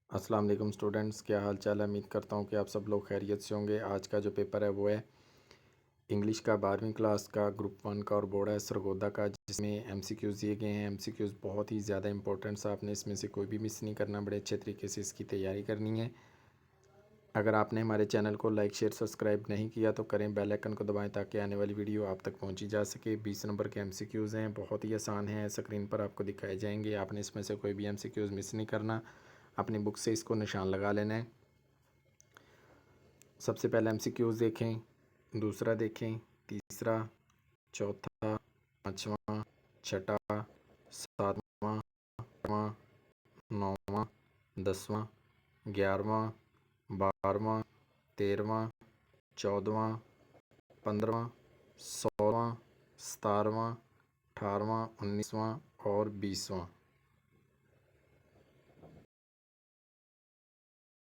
अस्सलाम वालेकुम स्टूडेंट्स, क्या हाल चाल है। उम्मीद करता हूँ कि आप सब लोग खैरियत से होंगे। आज का जो पेपर है वो है इंग्लिश का 12वीं क्लास का ग्रुप 1 का और बोर्ड है सरगोदा का, जिसमें एमसीक्यूज़ दिए गए हैं। एमसीक्यूज़ बहुत ही ज़्यादा इंपॉर्टेंट्स, आपने इसमें से कोई भी मिस नहीं करना, बड़े अच्छे तरीके से इसकी तैयारी करनी है। अगर आपने हमारे चैनल को लाइक शेयर सब्सक्राइब नहीं किया तो करें, बेल आइकन को दबाएं ताकि आने वाली वीडियो आप तक पहुंची जा सके। 20 नंबर के एमसीक्यूज़ हैं, बहुत ही आसान हैं, स्क्रीन पर आपको दिखाए जाएंगे। आपने इसमें से कोई भी एमसीक्यूज़ मिस नहीं करना, अपनी बुक से इसको निशान लगा लेना है। सबसे पहले एमसीक्यूज़ देखें, दूसरा देखें, तीसरा, चौथा, पाँचवा, छठा, सातवां, आठवां, नौवां, 10वां, 11वां, 12वां, 13वां, 14वां, 15वां, 16वां, 17वां, 18वां, 19वां और 20वां।